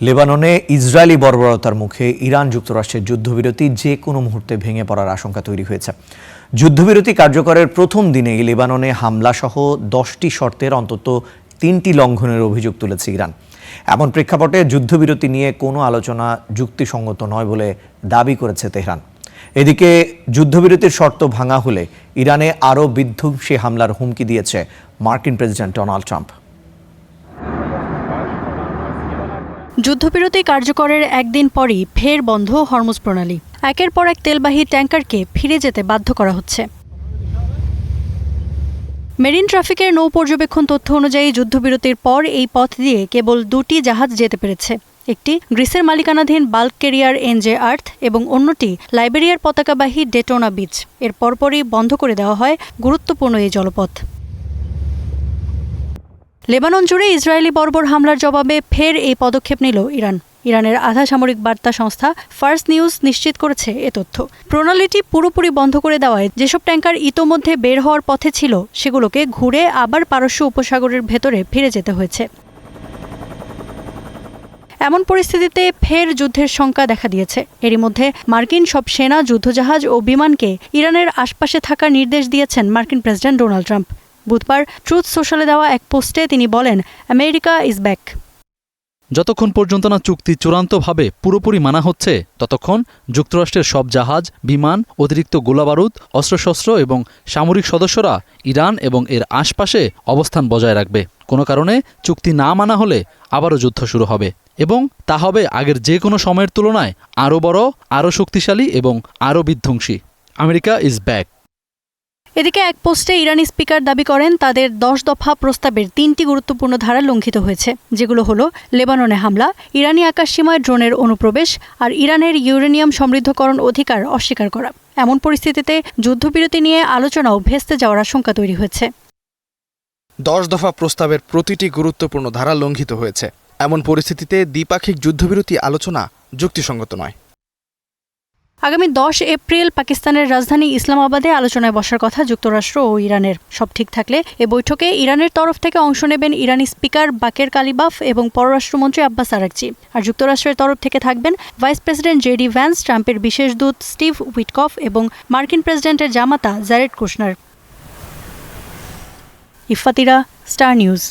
লেবাননে ইসরায়েলি বর্বরতার মুখে ইরান যুক্তরাষ্ট্রের যুদ্ধবিরতি যে কোনো মুহূর্তে ভেঙে পড়ার আশঙ্কা তৈরি হয়েছে। যুদ্ধবিরতি কার্যকরের প্রথম দিনেই লেবাননে হামলাসহ 10টি শর্তের অন্তত 3টি লঙ্ঘনের অভিযোগ তুলেছে ইরান। এমন প্রেক্ষাপটে যুদ্ধবিরতি নিয়ে কোনো আলোচনা যুক্তিসঙ্গত নয় বলে দাবি করেছে তেহরান। এদিকে যুদ্ধবিরতির শর্ত ভাঙা হলে ইরানে আরও বিধ্বংসী হামলার হুমকি দিয়েছে মার্কিন প্রেসিডেন্ট ডোনাল্ড ট্রাম্প। যুদ্ধবিরতি কার্যকরের একদিন পরই ফের বন্ধ হরমুজ প্রণালী। একের পর এক তেলবাহী ট্যাঙ্কারকে ফিরে যেতে বাধ্য করা হচ্ছে। মেরিন ট্রাফিকের নৌ পর্যবেক্ষণ তথ্য অনুযায়ী যুদ্ধবিরতির পর এই পথ দিয়ে কেবল 2টি জাহাজ যেতে পেরেছে। একটি গ্রিসের মালিকানাধীন বাল্ক ক্যারিয়ার এনজে আর্থ এবং অন্যটি লাইবেরিয়ার পতাকাবাহী ডেটোনা বিচ। এর পরপরই বন্ধ করে দেওয়া হয় গুরুত্বপূর্ণ এই জলপথ। লেবানন জুড়ে ইসরায়েলি বর্বর হামলার জবাবে ফের এই পদক্ষেপ নিল ইরান। ইরানের আধা সামরিক বার্তা সংস্থা ফার্স নিউজ নিশ্চিত করেছে এ তথ্য। প্রণালীটি পুরোপুরি বন্ধ করে দেওয়ায় যেসব ট্যাঙ্কার ইতোমধ্যে বের হওয়ার পথে ছিল সেগুলোকে ঘুরে আবার পারস্য উপসাগরের ভেতরে ফিরে যেতে হয়েছে। এমন পরিস্থিতিতে ফের যুদ্ধের শঙ্কা দেখা দিয়েছে। এরই মধ্যে মার্কিন সব সেনা, যুদ্ধজাহাজ ও বিমানকে ইরানের আশপাশে থাকার নির্দেশ দিয়েছেন মার্কিন প্রেসিডেন্ট ডোনাল্ড ট্রাম্প। বুধবার ট্রুথ সোশ্যালে দেওয়া এক পোস্টে তিনি বলেন, আমেরিকা ইজ ব্যাক। যতক্ষণ পর্যন্ত না চুক্তি চূড়ান্তভাবে পুরোপুরি মানা হচ্ছে ততক্ষণ যুক্তরাষ্ট্রের সব জাহাজ, বিমান, অতিরিক্ত গোলাবারুদ, অস্ত্রশস্ত্র এবং সামরিক সদস্যরা ইরান এবং এর আশপাশে অবস্থান বজায় রাখবে। কোনো কারণে চুক্তি না মানা হলে আবারও যুদ্ধ শুরু হবে এবং তা হবে আগের যে কোনো সময়ের তুলনায় আরও বড়, আরও শক্তিশালী এবং আরও বিধ্বংসী। America is back. এদিকে এক পোস্টে ইরানি স্পিকার দাবি করেন তাদের 10 দফা প্রস্তাবের 3টি গুরুত্বপূর্ণ ধারা লঙ্ঘিত হয়েছে, যেগুলো হলো লেবাননে হামলা, ইরানি আকাশসীমায় ড্রোনের অনুপ্রবেশ আর ইরানের ইউরেনিয়াম সমৃদ্ধকরণ অধিকার অস্বীকার করা। এমন পরিস্থিতিতে যুদ্ধবিরতি নিয়ে আলোচনাও ভেস্তে যাওয়ার আশঙ্কা তৈরি হয়েছে। 10 দফা প্রস্তাবের প্রতিটি গুরুত্বপূর্ণ ধারা লঙ্ঘিত হয়েছে। এমন পরিস্থিতিতে দ্বিপাক্ষিক যুদ্ধবিরতি আলোচনা যুক্তিসঙ্গত নয়। আগামী 10 এপ্রিল পাকিস্তানের রাজধানী ইসলামাবাদে আলোচনায় বসার কথা যুক্তরাষ্ট্র ও ইরানের। সব ঠিক থাকলে এ বৈঠকে ইরানের তরফ থেকে অংশ নেবেন ইরানি স্পিকার বাকের কালিবাফ এবং পররাষ্ট্রমন্ত্রী আব্বাস আরাকচি। আর যুক্তরাষ্ট্রের তরফ থেকে থাকবেন ভাইস প্রেসিডেন্ট জেডি ভ্যান্স, ট্রাম্পের বিশেষ দূত স্টিভ উইটকফ এবং মার্কিন প্রেসিডেন্টের জামাতা জারেড কুশনার। ইফাতিরা, স্টার নিউজ।